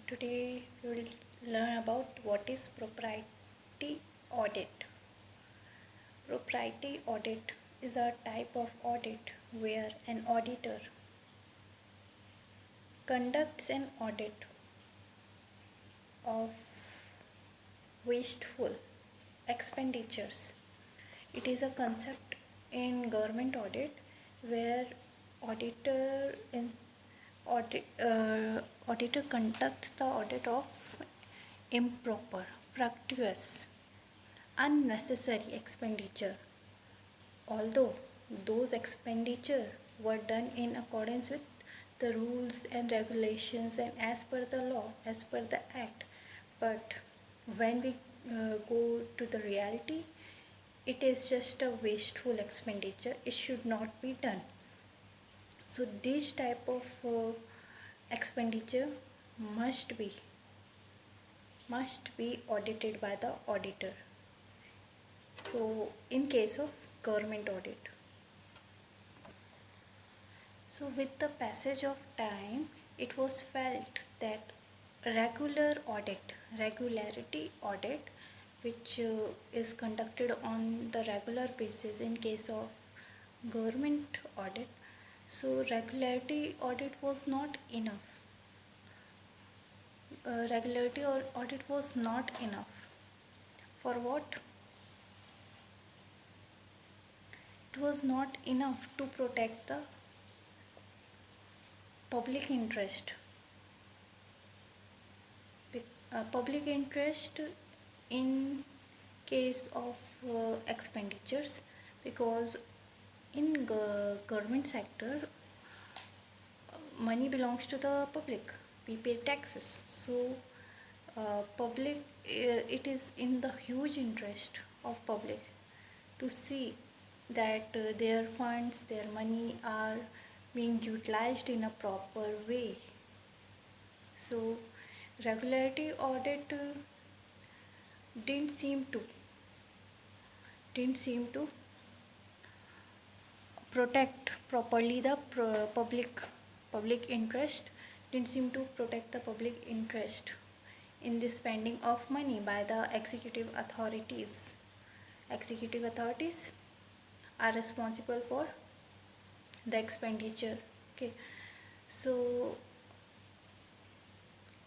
Today we will learn about what is propriety audit. Propriety audit is a type of audit where an auditor conducts an audit of wasteful expenditures. It is a concept in government audit where auditor in auditor conducts the audit of improper, fructuous, unnecessary expenditure, although those expenditure were done in accordance with the rules and regulations and as per the law, as per the act. But when we go to the reality, it is just a wasteful expenditure. It should not be done. So this type of expenditure must be audited by the auditor. So in case of government audit, so with the passage of time, it was felt that regularity audit, which is conducted on the regular basis in case of government audit, so regularity audit was not enough. Regularity audit was not enough. For what? It was not enough to protect the public interest. Public interest in case of expenditures, because in government sector money belongs to the public. We pay taxes, so public it is in the huge interest of public to see that their funds, their money are being utilized in a proper way. So regularity audit didn't seem to protect properly the public interest, didn't seem to protect the public interest in the spending of money by the executive authorities. Executive authorities are responsible for the expenditure. Okay, so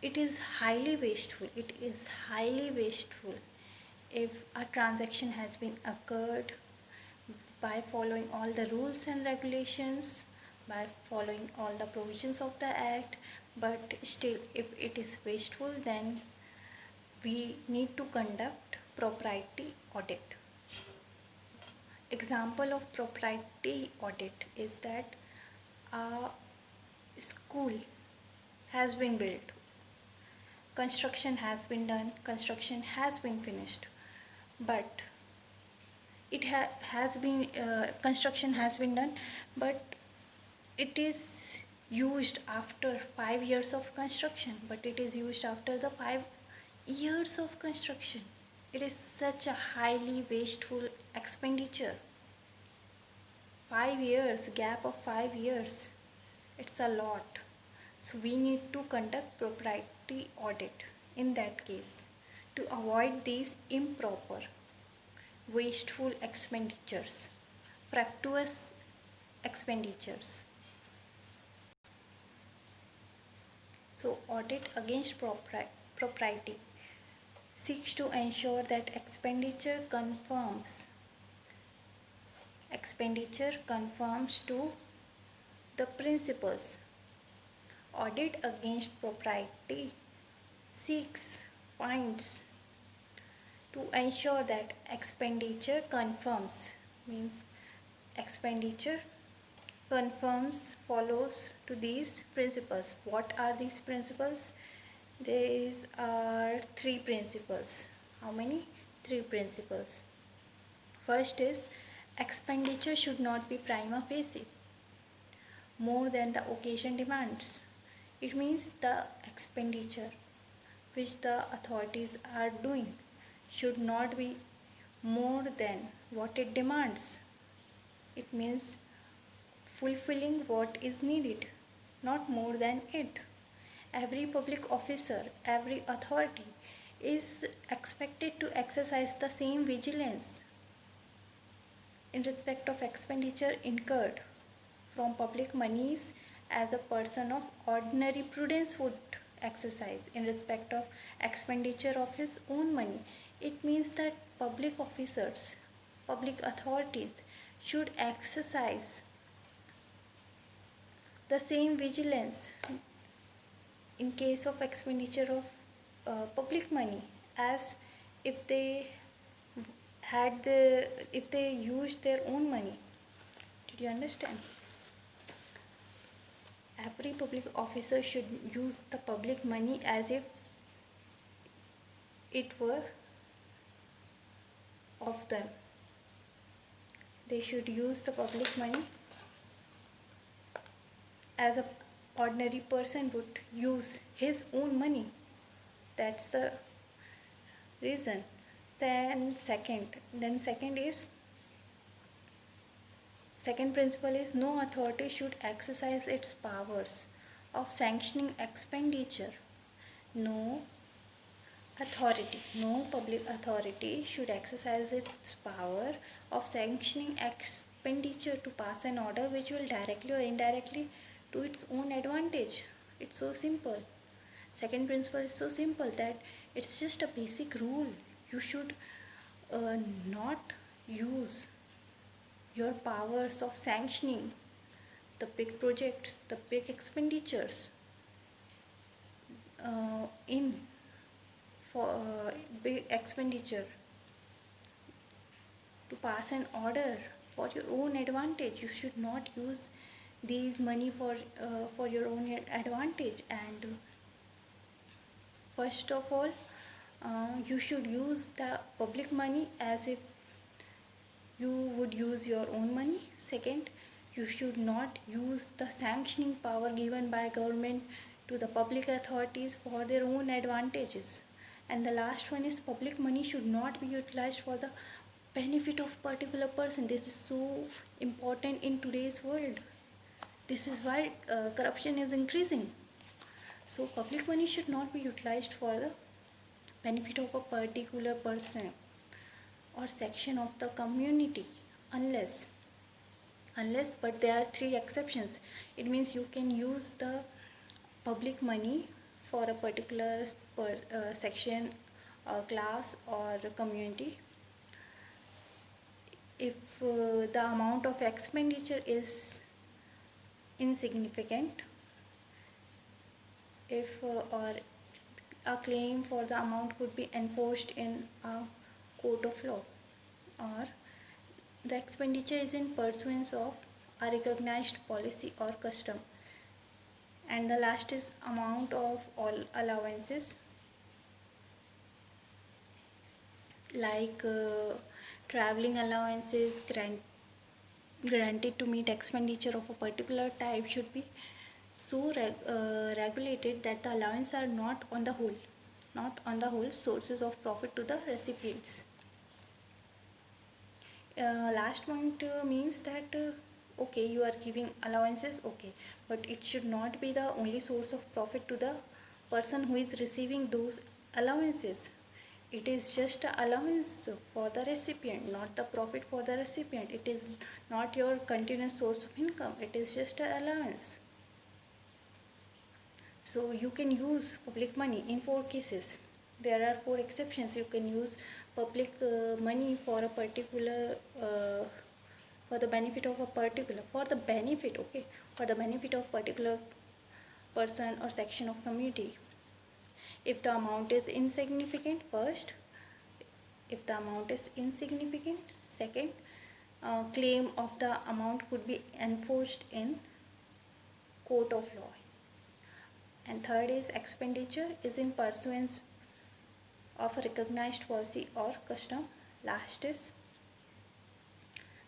it is highly wasteful if a transaction has been occurred by following all the rules and regulations, by following all the provisions of the act, but still if it is wasteful, then we need to conduct propriety audit. Example of propriety audit is that a school has been built, construction has been done, construction has been finished, but construction has been done, but it is used after 5 years of construction, but it is used after the 5 years of construction. It is such a highly wasteful expenditure. 5 years, gap of 5 years, it's a lot. So we need to conduct propriety audit in that case to avoid these improper, wasteful expenditures, fructuous expenditures. So audit against propriety seeks to ensure that expenditure conforms to the principles. Audit against propriety finds to ensure that expenditure conforms, means expenditure conforms, follows to these principles. What are these principles? These are 3 principles. How many? 3 principles. First is expenditure should not be prima facie more than the occasion demands. It means the expenditure which the authorities are doing should not be more than what it demands. It means fulfilling what is needed, not more than it. every public officer, every authority is expected to exercise the same vigilance in respect of expenditure incurred from public monies as a person of ordinary prudence would exercise in respect of expenditure of his own money. It means that public officers, public authorities should exercise the same vigilance in case of expenditure of public money as if they if they used their own money. Did you understand? Every public officer should use the public money as if it were of them. They should use the public money as a ordinary person would use his own money. That's the reason. Second principle is no authority should exercise its powers of sanctioning expenditure. No public authority should exercise its power of sanctioning expenditure to pass an order which will directly or indirectly to its own advantage. It's so simple. Second principle is so simple that it's just a basic rule. You should not use your powers of sanctioning the big projects, the big expenditures in for big expenditure to pass an order for your own advantage. You should not use these money for your own advantage. And first of all, you should use the public money as if you would use your own money. Second, you should not use the sanctioning power given by government to the public authorities for their own advantages. And the last one is public money should not be utilized for the benefit of particular person. This is so important in today's world. This is why corruption is increasing. So public money should not be utilized for the benefit of a particular person or section of the community unless but there are 3 exceptions. It means you can use the public money for a particular section or class or community if the amount of expenditure is insignificant, if or a claim for the amount could be enforced in a court of law, or the expenditure is in pursuance of a recognized policy or custom. And the last is amount of all allowances like traveling allowances granted to meet expenditure of a particular type should be so regulated that the allowances are not on the whole sources of profit to the recipients. Last point means that okay, you are giving allowances, okay, but it should not be the only source of profit to the person who is receiving those allowances. It is just an allowance for the recipient, not the profit for the recipient. It is not your continuous source of income. It is just an allowance. So you can use public money in 4 cases. There are 4 exceptions. You can use public money for a particular for the benefit of particular person or section of community. If the amount is insignificant, second, claim of the amount could be enforced in court of law. And third is expenditure is in pursuance of a recognized policy or custom. Last is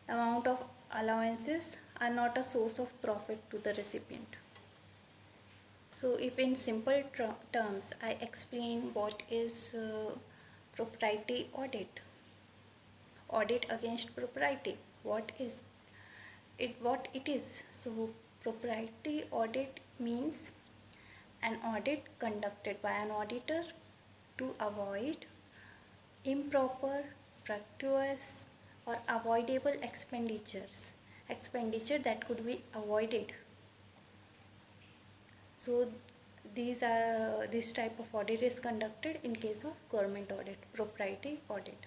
the amount of allowances are not a source of profit to the recipient. So if in simple terms I explain what is propriety audit against propriety, what it is. So propriety audit means an audit conducted by an auditor to avoid improper, fractious, or avoidable expenditure that could be avoided. So this type of audit is conducted in case of government audit, propriety audit.